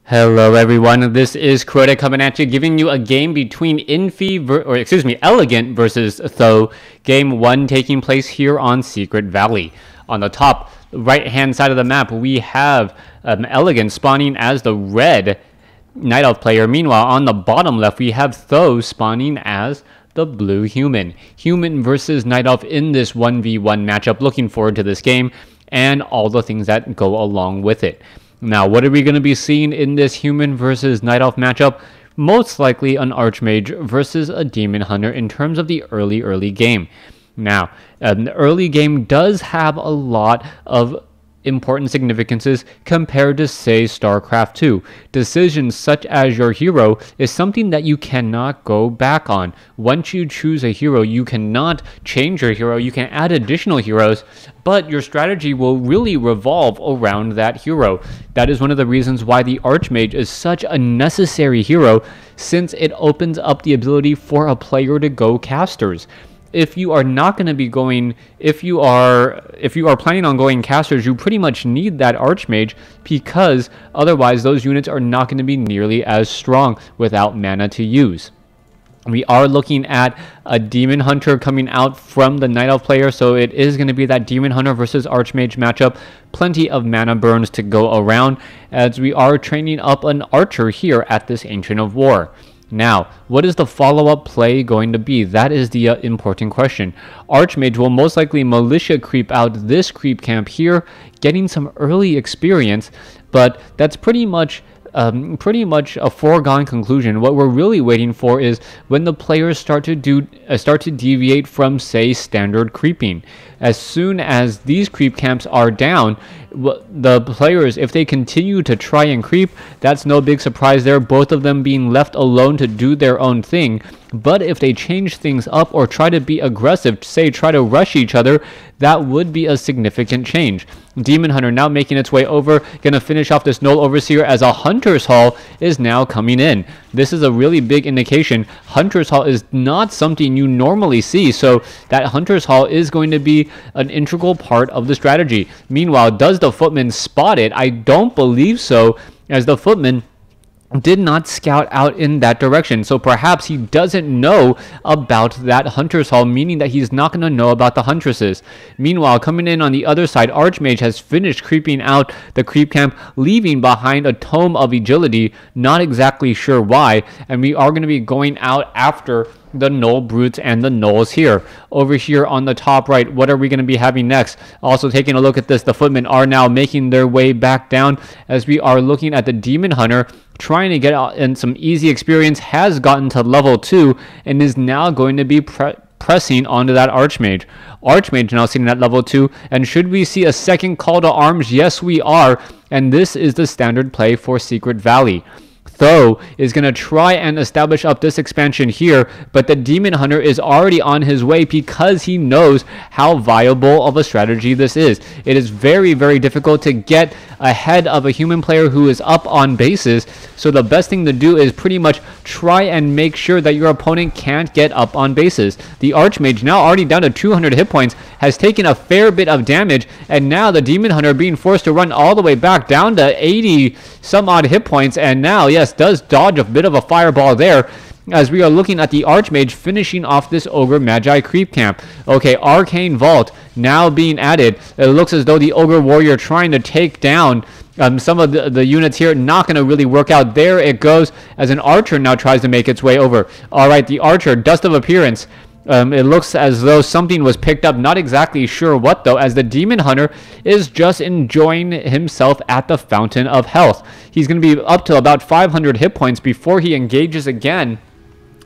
Hello everyone, this is Crota coming at you, giving you a game between Elegant versus Th000. Game 1 taking place here on Secret Valley. On the top right hand side of the map, we have Elegant spawning as the red Night Elf player. Meanwhile, on the bottom left, we have Th000 spawning as the blue human. Human versus Night Elf in this 1v1 matchup. Looking forward to this game and all the things that go along with it. Now, what are we going to be seeing in this human versus Night Elf matchup? Most likely an Archmage versus a Demon Hunter in terms of the early game. Now, the early game does have a lot of important significances compared to, say, StarCraft 2. Decisions such as your hero is something that you cannot go back on. Once you choose a hero, you cannot change your hero. You can add additional heroes, but your strategy will really revolve around that hero. That is one of the reasons why the Archmage is such a necessary hero, since it opens up the ability for a player to go casters. If you are not going to be going, if you are planning on going casters, you pretty much need that Archmage, because otherwise those units are not going to be nearly as strong without mana to use. We are looking at a Demon Hunter coming out from the Night Elf player, so it is going to be that Demon Hunter versus Archmage matchup. Plenty of mana burns to go around, as we are training up an Archer here at this Ancient of War. Now, what is the follow-up play going to be? That is the important question. Archmage will most likely militia creep out this creep camp here, getting some early experience, but that's pretty much a foregone conclusion. What we're really waiting for is when the players start to deviate from, say, standard creeping. As soon as these creep camps are down, the players, if they continue to try and creep, that's no big surprise there, both of them being left alone to do their own thing. But if they change things up or try to be aggressive, say try to rush each other, that would be a significant change. Demon Hunter now making its way over, gonna finish off this Null Overseer as a Hunter's Hall is now coming in. This is a really big indication. Hunter's Hall is not something you normally see, so that Hunter's Hall is going to be an integral part of the strategy. Meanwhile, does the Footman spot it? I don't believe so, as the Footman did not scout out in that direction, so perhaps he doesn't know about that Hunter's Hall, meaning that he's not going to know about the Huntresses. Meanwhile, coming in on the other side, Archmage has finished creeping out the creep camp, leaving behind a Tome of Agility, not exactly sure why, and we are going to be going out after the Null Brutes and the Nulls here. Over here on the top right, what are we going to be having next? Also taking a look at this, the Footmen are now making their way back down, as we are looking at the Demon Hunter trying to get out in some easy experience, has gotten to level 2 and is now going to be pressing onto that Archmage. Archmage now sitting at level 2, and should we see a second call to arms? Yes, we are, and this is the standard play for Secret Valley. Th000 is going to try and establish up this expansion here, but the Demon Hunter is already on his way because he knows how viable of a strategy this is. It is very, very difficult to get ahead of a human player who is up on bases, so the best thing to do is pretty much try and make sure that your opponent can't get up on bases. The Archmage, now already down to 200 hit points, has taken a fair bit of damage, and now the Demon Hunter being forced to run all the way back down to 80 some odd hit points, and now, yes, does dodge a bit of a fireball there, as we are looking at the Archmage finishing off this Ogre Magi creep camp. Okay, Arcane Vault now being added. It looks as though the Ogre Warrior trying to take down some of the units here, not going to really work out. There it goes, as an Archer now tries to make its way over. Alright, the Archer, Dust of Appearance. It looks as though something was picked up, not exactly sure what though, as the Demon Hunter is just enjoying himself at the Fountain of Health. He's going to be up to about 500 hit points before he engages again.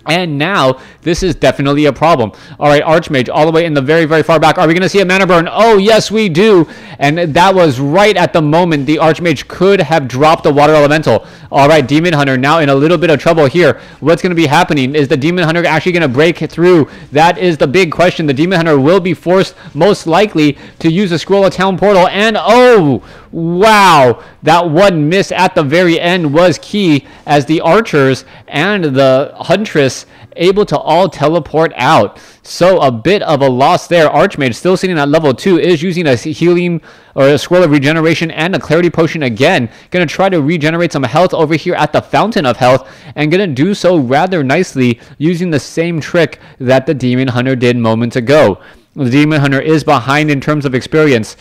And now, this is definitely a problem. Alright, Archmage, all the way in the very, very far back. Are we going to see a mana burn? Oh, yes, we do. And that was right at the moment the Archmage could have dropped the Water Elemental. Alright, Demon Hunter now in a little bit of trouble here. What's going to be happening? Is the Demon Hunter actually going to break through? That is the big question. The Demon Hunter will be forced, most likely, to use a Scroll of Town Portal. And, oh, wow, that one miss at the very end was key, as the Archers and the Huntress able to all teleport out. So a bit of a loss there. Archmage still sitting at level 2 is using a healing or a scroll of regeneration and a clarity potion again. Gonna try to regenerate some health over here at the fountain of health, and gonna do so rather nicely using the same trick that the Demon Hunter did moments ago. The Demon Hunter is behind in terms of experience,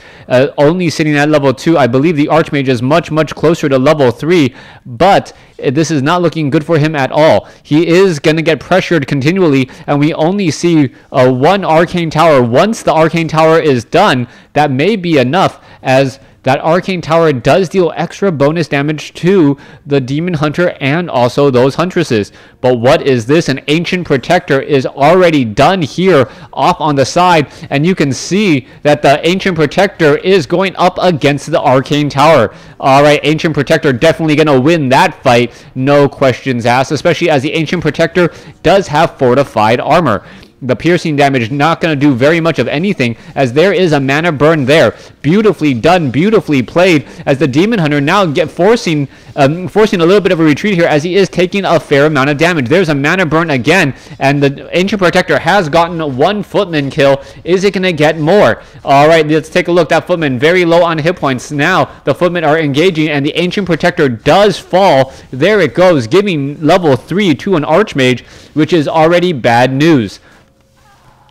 only sitting at level 2. I believe the Archmage is much closer to level 3, but this is not looking good for him at all. He is going to get pressured continually, and we only see one Arcane Tower. Once the Arcane Tower is done, that may be enough, as that Arcane Tower does deal extra bonus damage to the Demon Hunter and also those Huntresses. But what is this? An Ancient Protector is already done here off on the side, and you can see that the Ancient Protector is going up against the Arcane Tower. Alright, Ancient Protector definitely going to win that fight, no questions asked, especially as the Ancient Protector does have fortified armor. The piercing damage not going to do very much of anything, as there is a mana burn there. Beautifully done, beautifully played, as the Demon Hunter now forcing a little bit of a retreat here, as he is taking a fair amount of damage. There's a mana burn again, and the Ancient Protector has gotten one Footman kill. Is it going to get more? Alright, let's take a look. That Footman very low on hit points. Now the Footmen are engaging, and the Ancient Protector does fall. There it goes, giving level 3 to an Archmage, which is already bad news.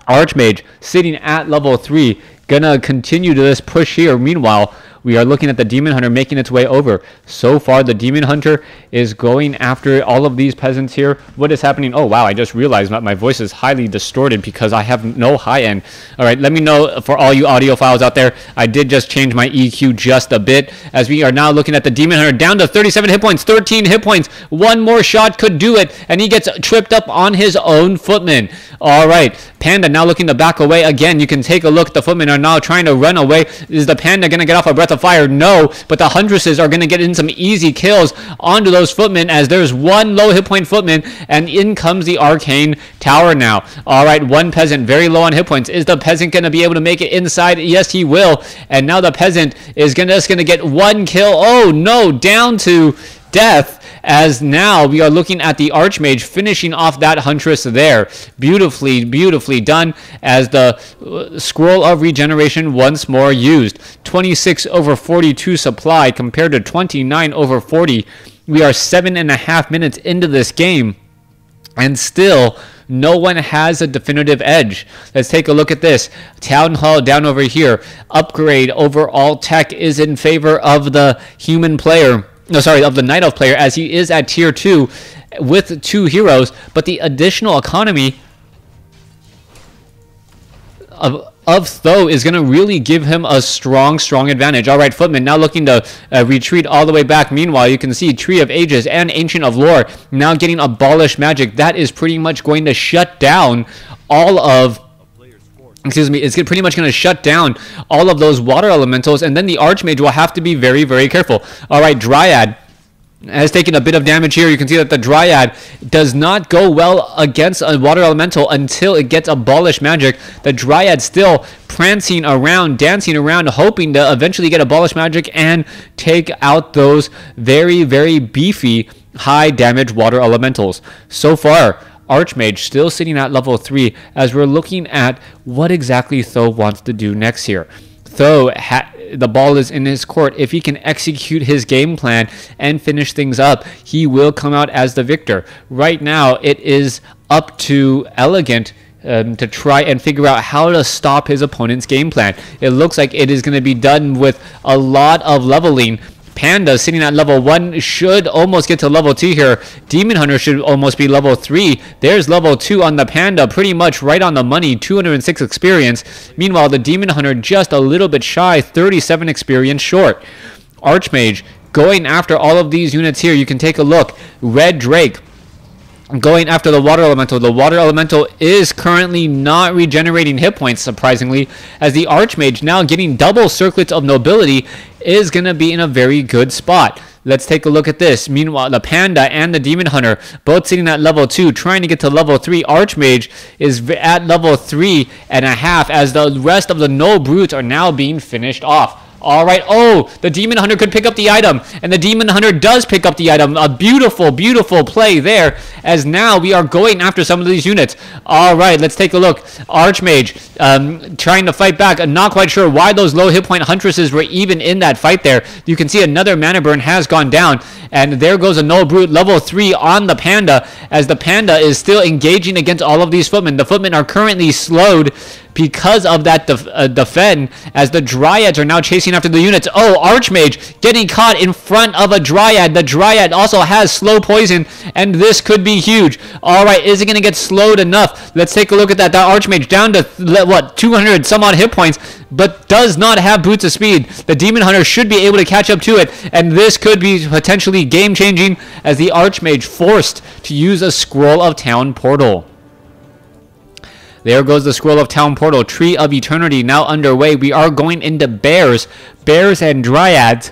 Archmage sitting at level 3, gonna continue to this push here. Meanwhile, we are looking at the Demon Hunter making its way over. So far, the Demon Hunter is going after all of these peasants here. What is happening? Oh, wow, I just realized that my voice is highly distorted because I have no high end. All right, let me know for all you audiophiles out there. I did just change my EQ just a bit, as we are now looking at the Demon Hunter down to 37 hit points, 13 hit points. One more shot could do it, and he gets tripped up on his own Footman. All right, Panda now looking to back away again. You can take a look. The Footmen are now trying to run away. Is the Panda going to get off a breath of fire? No, but the Huntresses are going to get in some easy kills onto those Footmen, as there's one low hit point Footman, and in comes the Arcane Tower now. All right, one peasant very low on hit points. Is the peasant going to be able to make it inside? Yes, he will. And now the peasant is just going to get one kill. Oh no, down to death, as now we are looking at the Archmage finishing off that Huntress there. Beautifully done, as the Scroll of Regeneration once more used. 26 over 42 supply compared to 29 over 40. We are 7.5 minutes into this game, and still no one has a definitive edge. Let's take a look at this. Town Hall down over here. Upgrade overall tech is in favor of the human player. No, sorry, of the Night Elf player, as he is at tier 2 with 2 heroes, but the additional economy of Th000 is going to really give him a strong advantage. All right, Footman now looking to retreat all the way back. Meanwhile, you can see Tree of Ages and Ancient of Lore now getting Abolish Magic. That is pretty much going to shut down all of... it's pretty much going to shut down all of those water elementals, and then the Archmage will have to be very careful. All right, Dryad has taken a bit of damage here. You can see that the Dryad does not go well against a water elemental until it gets Abolish Magic. The Dryad still prancing around, dancing around, hoping to eventually get Abolish Magic and take out those very beefy high damage water elementals. So far, Archmage still sitting at level 3, as we're looking at what exactly Th000 wants to do next here. Th000, the ball is in his court. If he can execute his game plan and finish things up, he will come out as the victor. Right now, it is up to Elegant to try and figure out how to stop his opponent's game plan. It looks like it is going to be done with a lot of leveling. Panda sitting at level 1 should almost get to level 2 here. Demon Hunter should almost be level 3. There's level 2 on the Panda, pretty much right on the money, 206 experience. Meanwhile, the Demon Hunter just a little bit shy, 37 experience short. Archmage going after all of these units here. You can take a look. Red Drake going after the water elemental. The water elemental is currently not regenerating hit points, surprisingly, as the Archmage now getting double circlets of nobility is going to be in a very good spot. Let's take a look at this. Meanwhile, the Panda and the Demon Hunter both sitting at level 2, trying to get to level 3. Archmage is at level 3.5, as the rest of the No Brutes are now being finished off. All right. Oh, the Demon Hunter could pick up the item, and the Demon Hunter does pick up the item. A beautiful, beautiful play there, as now we are going after some of these units. All right, let's take a look. Archmage trying to fight back. I'm not quite sure why those low hit point Huntresses were even in that fight there. You can see another mana burn has gone down, and there goes a Null Brute level 3 on the Panda, as the Panda is still engaging against all of these footmen. The footmen are currently slowed because of that defend, as the Dryads are now chasing after the units. Oh, Archmage getting caught in front of a Dryad. The Dryad also has slow poison, and this could be huge. All right, is it going to get slowed enough? Let's take a look at that. That Archmage down to, what, 200 some odd hit points, but does not have Boots of Speed. The Demon Hunter should be able to catch up to it, and this could be potentially game-changing, as the Archmage forced to use a Scroll of Town portal. There goes the Scroll of Town portal. Tree of Eternity now underway. We are going into Bears and Dryads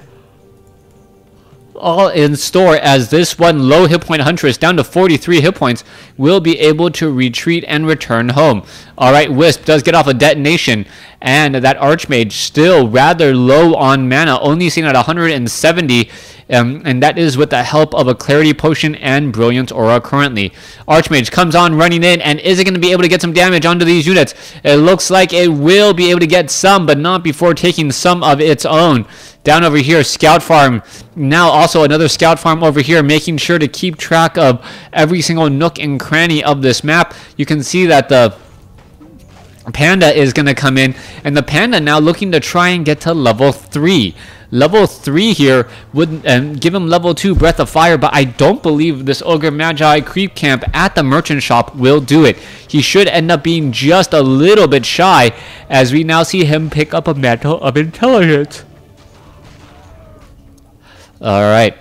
all in store, as this one low hit point Huntress down to 43 hit points will be able to retreat and return home. All right, Wisp does get off a detonation, and that Archmage still rather low on mana, only seen at 170, and that is with the help of a Clarity Potion and Brilliance Aura currently. Archmage comes on running in, and is it going to be able to get some damage onto these units? It looks like it will be able to get some, but not before taking some of its own. Down over here, Scout Farm. Now also another Scout Farm over here, making sure to keep track of every single nook and cranny of this map. You can see that the Panda is going to come in, and the Panda now looking to try and get to level 3. Level 3 here would give him level 2 Breath of Fire, but I don't believe this Ogre Magi creep camp at the merchant shop will do it. He should end up being just a little bit shy, as we now see him pick up a Mantle of Intelligence. Alright,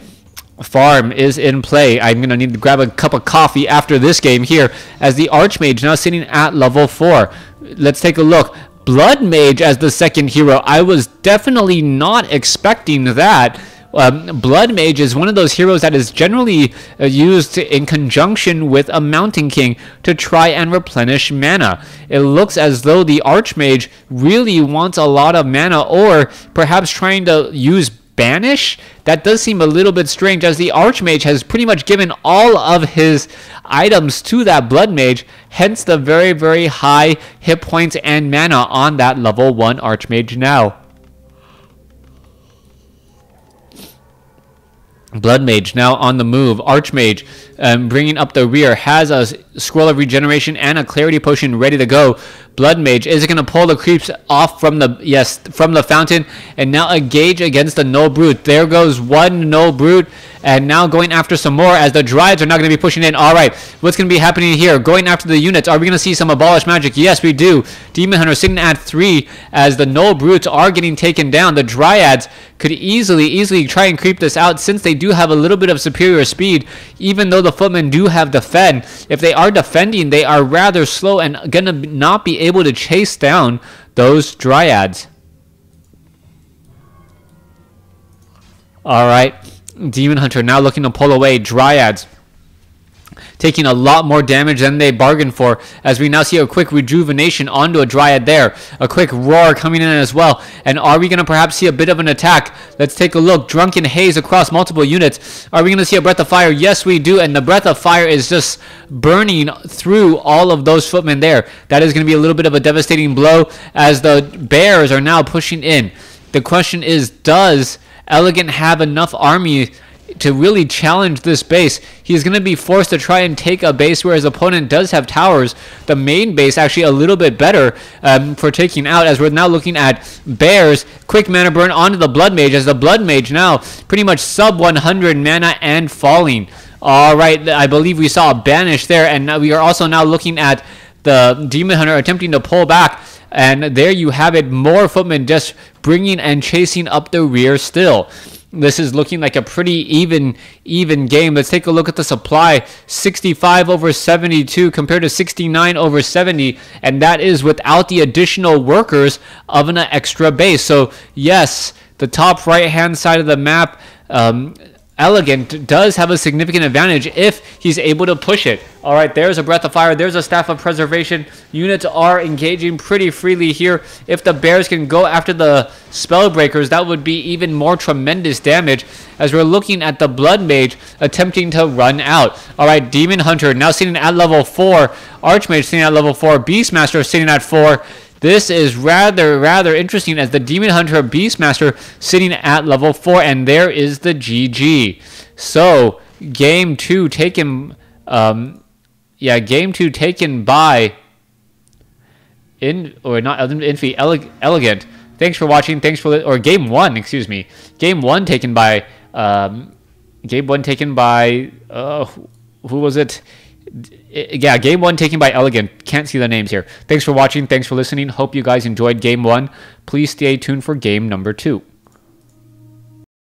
farm is in play. I'm going to need to grab a cup of coffee after this game here, as the Archmage now sitting at level 4. Let's take a look. Blood Mage as the second hero. I was definitely not expecting that. Blood Mage is one of those heroes that is generally used in conjunction with a Mountain King to try and replenish mana. It looks as though the Archmage really wants a lot of mana, or perhaps trying to use Banish. That does seem a little bit strange, as the Archmage has pretty much given all of his items to that Blood Mage, hence the very, very high hit points and mana on that level 1 Archmage now. Blood Mage now on the move. Archmage bringing up the rear, has a Scroll of Regeneration and a Clarity Potion ready to go. Blood Mage is going to pull the creeps off from the fountain, and now engage against the Null Brute. There goes one Null Brute, and now going after some more, as the Dryads are not going to be pushing in. All right, what's going to be happening here? Going after the units. Are we going to see some Abolish Magic? Yes, we do. Demon Hunter sitting at 3, as the Null Brutes are getting taken down. The Dryads could easily try and creep this out, since they do have a little bit of superior speed, even though the Footmen do have defend. If they are defending, they are rather slow and gonna not be able to chase down those Dryads. Alright, Demon Hunter now looking to pull away. Dryads taking a lot more damage than they bargained for, as we now see a quick rejuvenation onto a Dryad there. A quick roar coming in as well. And are we going to perhaps see a bit of an attack? Let's take a look. Drunken Haze across multiple units. Are we going to see a Breath of Fire? Yes, we do. And the Breath of Fire is just burning through all of those footmen there. That is going to be a little bit of a devastating blow, as the Bears are now pushing in. The question is, does Elegant have enough army to really challenge this base? He's going to be forced to try and take a base where his opponent does have towers. The main base actually a little bit better for taking out, as we're now looking at Bears. Quick mana burn onto the Blood Mage, as the Blood Mage now pretty much sub 100 mana and falling. Alright, I believe we saw a Banish there, and now we are also now looking at the Demon Hunter attempting to pull back. And there you have it, more footmen just bringing and chasing up the rear still. This is looking like a pretty even game. Let's take a look at the supply. 65 over 72 compared to 69 over 70, and that is without the additional workers of an extra base. So yes, the top right hand side of the map, Elegant does have a significant advantage if he's able to push it. All right, there's a Breath of Fire. There's a Staff of Preservation. Units are engaging pretty freely here. If the Bears can go after the Spellbreakers, that would be even more tremendous damage, as we're looking at the Blood Mage attempting to run out. All right, Demon Hunter now sitting at level 4. Archmage sitting at level 4. Beastmaster sitting at 4. This is rather interesting, as the Demon Hunter Beastmaster sitting at level 4, and there is the GG. So game 2 taken, game 2 taken by Elegant. Thanks for watching. Game 1, excuse me. Game 1 taken by who was it? Yeah, game 1 taken by Elegant. Can't see the names here. Thanks for watching. Thanks for listening. Hope you guys enjoyed game 1. Please stay tuned for game number 2.